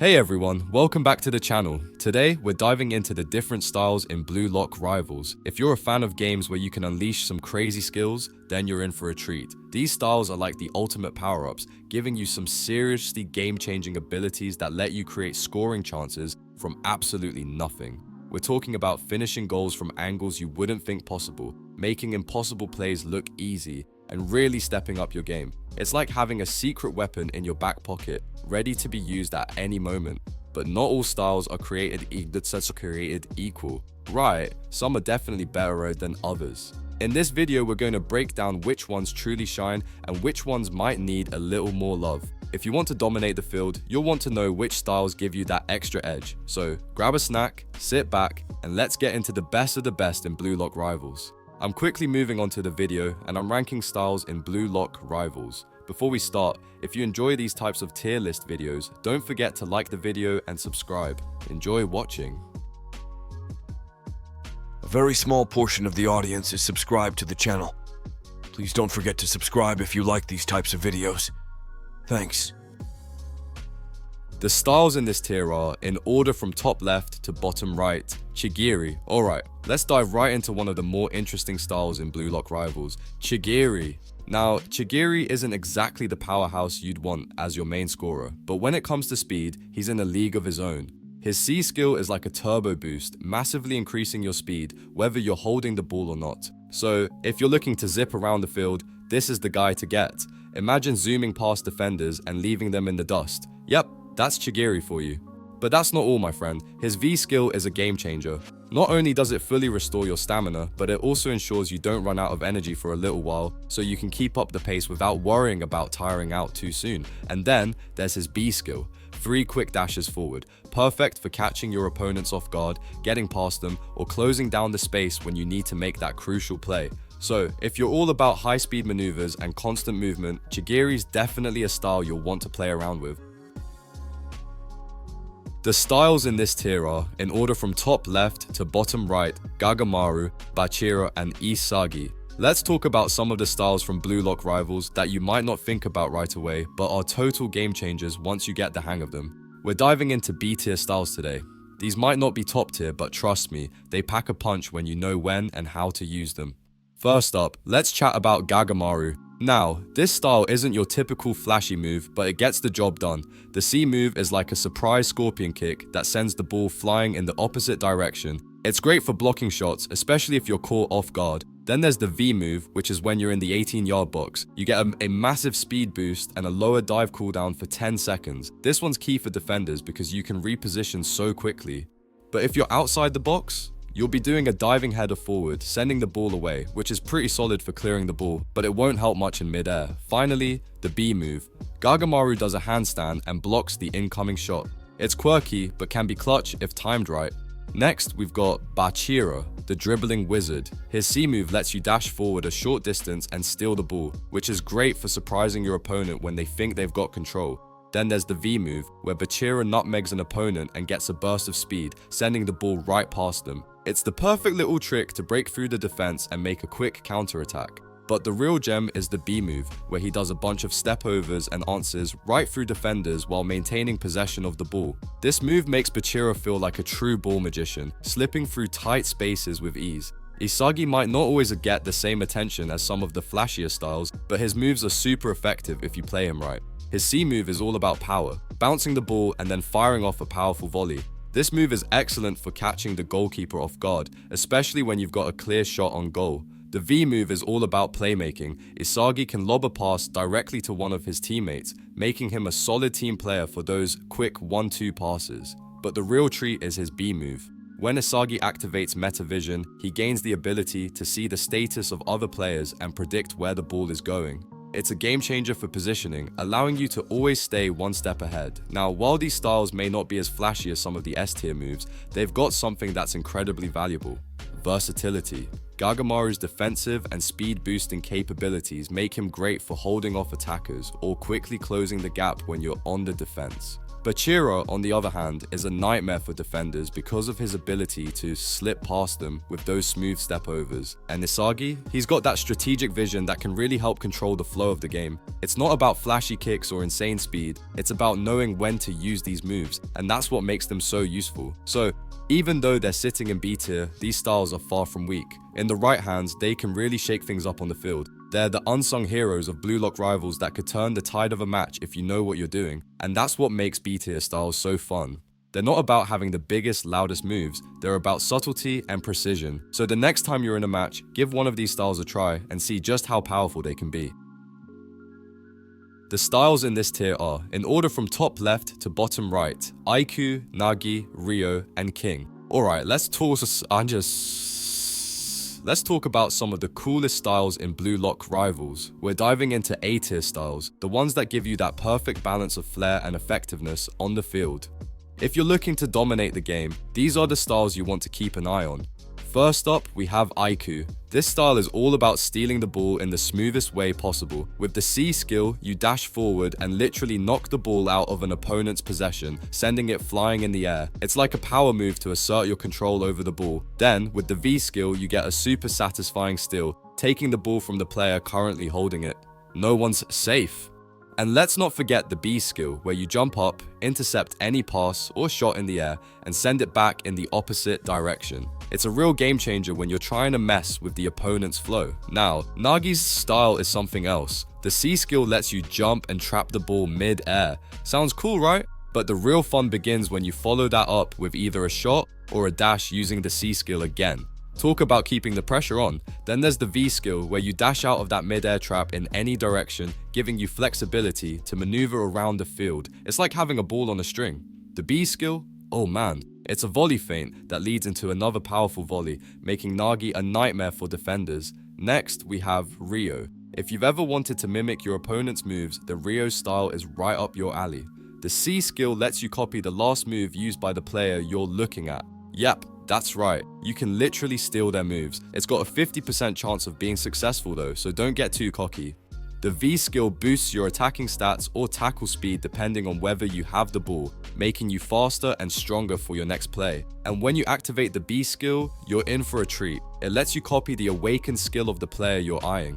Hey everyone, welcome back to the channel. Today, we're diving into the different styles in Blue Lock Rivals. If you're a fan of games where you can unleash some crazy skills, then you're in for a treat. These styles are like the ultimate power-ups, giving you some seriously game-changing abilities that let you create scoring chances from absolutely nothing. We're talking about finishing goals from angles you wouldn't think possible, making impossible plays look easy, and really stepping up your game. It's like having a secret weapon in your back pocket, ready to be used at any moment. But not all styles are created equal. Right, some are definitely better than others. In this video, we're going to break down which ones truly shine and which ones might need a little more love. If you want to dominate the field, you'll want to know which styles give you that extra edge. So grab a snack, sit back, and let's get into the best of the best in Blue Lock Rivals. I'm quickly moving on to the video and I'm ranking styles in Blue Lock Rivals. Before we start, if you enjoy these types of tier list videos, don't forget to like the video and subscribe. Enjoy watching. A very small portion of the audience is subscribed to the channel. Please don't forget to subscribe if you like these types of videos. Thanks. The styles in this tier are, in order from top left to bottom right, Chigiri. Alright, let's dive right into one of the more interesting styles in Blue Lock Rivals, Chigiri. Now, Chigiri isn't exactly the powerhouse you'd want as your main scorer, but when it comes to speed, he's in a league of his own. His C skill is like a turbo boost, massively increasing your speed, whether you're holding the ball or not. So, if you're looking to zip around the field, this is the guy to get. Imagine zooming past defenders and leaving them in the dust. Yep, that's Chigiri for you. But that's not all, my friend. His V skill is a game changer. Not only does it fully restore your stamina, but it also ensures you don't run out of energy for a little while, so you can keep up the pace without worrying about tiring out too soon. And then there's his B skill, 3 quick dashes forward, perfect for catching your opponents off guard, getting past them, or closing down the space when you need to make that crucial play. So, if you're all about high-speed maneuvers and constant movement, Chigiri's definitely a style you'll want to play around with. The styles in this tier are, in order from top left to bottom right, Gagamaru, Bachira, and Isagi. Let's talk about some of the styles from Blue Lock Rivals that you might not think about right away, but are total game changers once you get the hang of them. We're diving into B tier styles today. These might not be top tier, but trust me, they pack a punch when you know when and how to use them. First up, let's chat about Gagamaru. Now, this style isn't your typical flashy move, but it gets the job done. The C move is like a surprise scorpion kick that sends the ball flying in the opposite direction. It's great for blocking shots, especially if you're caught off guard. Then there's the V move, which is when you're in the 18-yard box. You get a massive speed boost and a lower dive cooldown for 10 seconds. This one's key for defenders because you can reposition so quickly. But if you're outside the box, you'll be doing a diving header forward, sending the ball away, which is pretty solid for clearing the ball, but it won't help much in midair. Finally, the B move. Gagamaru does a handstand and blocks the incoming shot. It's quirky, but can be clutch if timed right. Next, we've got Bachira, the dribbling wizard. His C move lets you dash forward a short distance and steal the ball, which is great for surprising your opponent when they think they've got control. Then there's the V move, where Bachira nutmegs an opponent and gets a burst of speed, sending the ball right past them. It's the perfect little trick to break through the defense and make a quick counterattack. But the real gem is the B move, where he does a bunch of step overs and answers right through defenders while maintaining possession of the ball. This move makes Bachira feel like a true ball magician, slipping through tight spaces with ease. Isagi might not always get the same attention as some of the flashier styles, but his moves are super effective if you play him right. His C move is all about power, bouncing the ball and then firing off a powerful volley. This move is excellent for catching the goalkeeper off guard, especially when you've got a clear shot on goal. The V move is all about playmaking. Isagi can lob a pass directly to one of his teammates, making him a solid team player for those quick 1-2 passes. But the real treat is his B move. When Isagi activates Meta Vision, he gains the ability to see the status of other players and predict where the ball is going. It's a game changer for positioning, allowing you to always stay one step ahead. Now, while these styles may not be as flashy as some of the S tier moves, they've got something that's incredibly valuable: versatility. Gagamaru's defensive and speed boosting capabilities make him great for holding off attackers or quickly closing the gap when you're on the defense. Bachira, on the other hand, is a nightmare for defenders because of his ability to slip past them with those smooth step-overs. And Isagi, he's got that strategic vision that can really help control the flow of the game. It's not about flashy kicks or insane speed, it's about knowing when to use these moves, and that's what makes them so useful. So, even though they're sitting in B tier, these styles are far from weak. In the right hands, they can really shake things up on the field. They're the unsung heroes of Blue Lock rivals that could turn the tide of a match if you know what you're doing, and that's what makes B tier styles so fun. They're not about having the biggest, loudest moves, they're about subtlety and precision. So the next time you're in a match, give one of these styles a try and see just how powerful they can be. The styles in this tier are, in order from top left to bottom right, Aiku, Nagi, REO, and King. Alright, let's talk about some of the coolest styles in Blue Lock rivals. We're diving into A tier styles, the ones that give you that perfect balance of flair and effectiveness on the field. If you're looking to dominate the game, these are the styles you want to keep an eye on. First up, we have Aiku. This style is all about stealing the ball in the smoothest way possible. With the C skill, you dash forward and literally knock the ball out of an opponent's possession, sending it flying in the air. It's like a power move to assert your control over the ball. Then, with the V skill, you get a super satisfying steal, taking the ball from the player currently holding it. No one's safe. And let's not forget the B skill, where you jump up, intercept any pass or shot in the air, and send it back in the opposite direction. It's a real game changer when you're trying to mess with the opponent's flow. Now, Nagi's style is something else. The C skill lets you jump and trap the ball mid-air. Sounds cool, right? But the real fun begins when you follow that up with either a shot or a dash using the C skill again. Talk about keeping the pressure on. Then there's the V skill, where you dash out of that mid-air trap in any direction, giving you flexibility to maneuver around the field. It's like having a ball on a string. The B skill? Oh man, it's a volley feint that leads into another powerful volley, making Nagi a nightmare for defenders. Next, we have REO. If you've ever wanted to mimic your opponent's moves, the REO style is right up your alley. The C skill lets you copy the last move used by the player you're looking at. Yep, that's right, you can literally steal their moves. It's got a 50% chance of being successful though, so don't get too cocky. The V skill boosts your attacking stats or tackle speed depending on whether you have the ball, making you faster and stronger for your next play. And when you activate the B skill, you're in for a treat. It lets you copy the awakened skill of the player you're eyeing.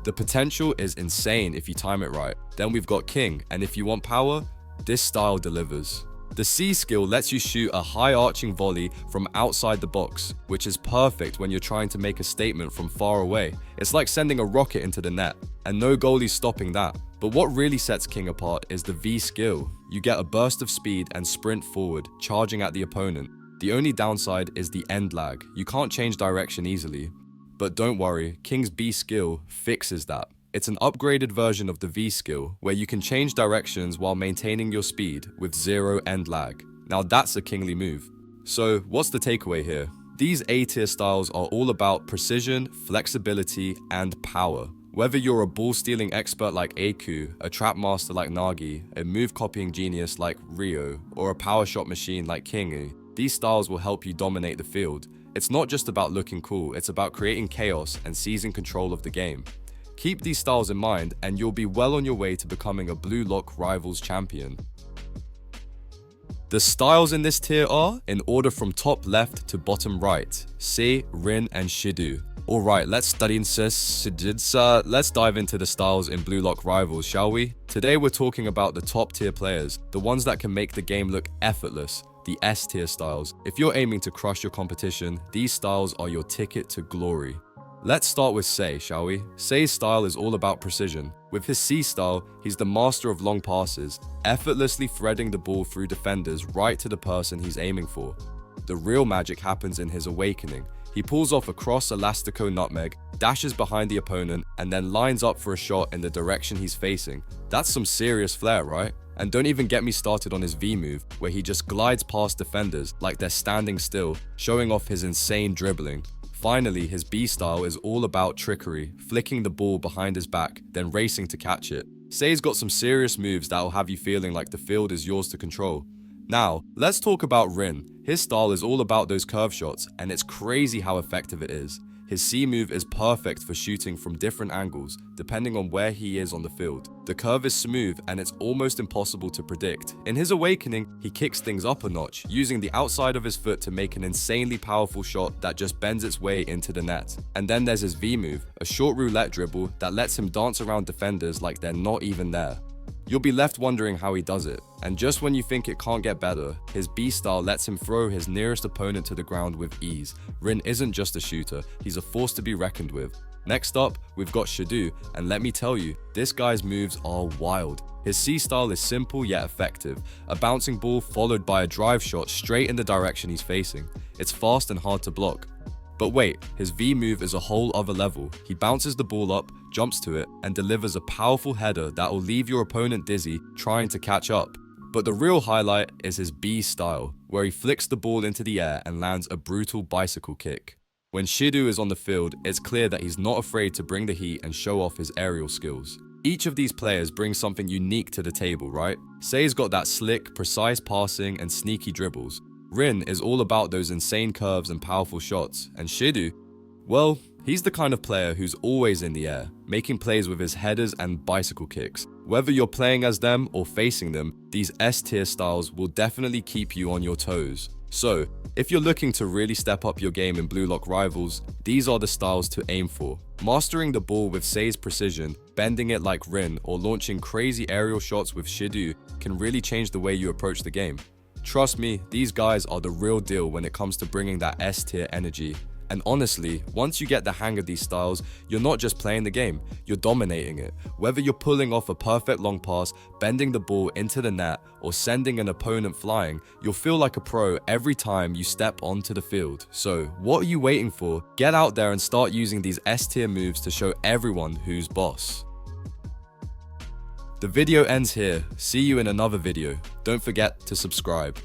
The potential is insane if you time it right. Then we've got King, and if you want power, this style delivers. The C skill lets you shoot a high arching volley from outside the box, which is perfect when you're trying to make a statement from far away. It's like sending a rocket into the net, and no goalie stopping that. But what really sets King apart is the V skill. You get a burst of speed and sprint forward, charging at the opponent. The only downside is the end lag. You can't change direction easily. But don't worry, King's B skill fixes that. It's an upgraded version of the V skill, where you can change directions while maintaining your speed with zero end lag. Now that's a kingly move. So what's the takeaway here? These A tier styles are all about precision, flexibility, and power. Whether you're a ball stealing expert like Aiku, a trap master like Nagi, a move copying genius like REO, or a power shot machine like King, these styles will help you dominate the field. It's not just about looking cool, it's about creating chaos and seizing control of the game. Keep these styles in mind and you'll be well on your way to becoming a Blue Lock Rivals champion. The styles in this tier are, in order from top left to bottom right, Se, Rin, and Shido. Alright, let's dive into the styles in Blue Lock Rivals, shall we? Today we're talking about the top tier players, the ones that can make the game look effortless, the S tier styles. If you're aiming to crush your competition, these styles are your ticket to glory. Let's start with Se, shall we? Se's style is all about precision. With his C style, he's the master of long passes, effortlessly threading the ball through defenders right to the person he's aiming for. The real magic happens in his awakening. He pulls off a cross elastico nutmeg, dashes behind the opponent, and then lines up for a shot in the direction he's facing. That's some serious flair, right? And don't even get me started on his V move, where he just glides past defenders like they're standing still, showing off his insane dribbling. Finally, his B style is all about trickery, flicking the ball behind his back, then racing to catch it. Se's got some serious moves that'll have you feeling like the field is yours to control. Now, let's talk about Rin. His style is all about those curve shots, and it's crazy how effective it is. His C move is perfect for shooting from different angles, depending on where he is on the field. The curve is smooth and it's almost impossible to predict. In his awakening, he kicks things up a notch, using the outside of his foot to make an insanely powerful shot that just bends its way into the net. And then there's his V move, a short roulette dribble that lets him dance around defenders like they're not even there. You'll be left wondering how he does it. And just when you think it can't get better, his B style lets him throw his nearest opponent to the ground with ease. Rin isn't just a shooter, he's a force to be reckoned with. Next up, we've got Shadu, and let me tell you, this guy's moves are wild. His C style is simple yet effective, a bouncing ball followed by a drive shot straight in the direction he's facing. It's fast and hard to block. But wait, his V move is a whole other level. He bounces the ball up, jumps to it, and delivers a powerful header that will leave your opponent dizzy trying to catch up. But the real highlight is his B style, where he flicks the ball into the air and lands a brutal bicycle kick. When Shadu is on the field, it's clear that he's not afraid to bring the heat and show off his aerial skills. Each of these players brings something unique to the table, right? Sei's got that slick, precise passing and sneaky dribbles. Rin is all about those insane curves and powerful shots, and Shadu, well, he's the kind of player who's always in the air, making plays with his headers and bicycle kicks. Whether you're playing as them or facing them, these S-tier styles will definitely keep you on your toes. So, if you're looking to really step up your game in Blue Lock Rivals, these are the styles to aim for. Mastering the ball with Sei's precision, bending it like Rin, or launching crazy aerial shots with Shadu can really change the way you approach the game. Trust me, these guys are the real deal when it comes to bringing that S-tier energy. And honestly, once you get the hang of these styles, you're not just playing the game, you're dominating it. Whether you're pulling off a perfect long pass, bending the ball into the net, or sending an opponent flying, you'll feel like a pro every time you step onto the field. So, what are you waiting for? Get out there and start using these S-tier moves to show everyone who's boss. The video ends here. See you in another video. Don't forget to subscribe.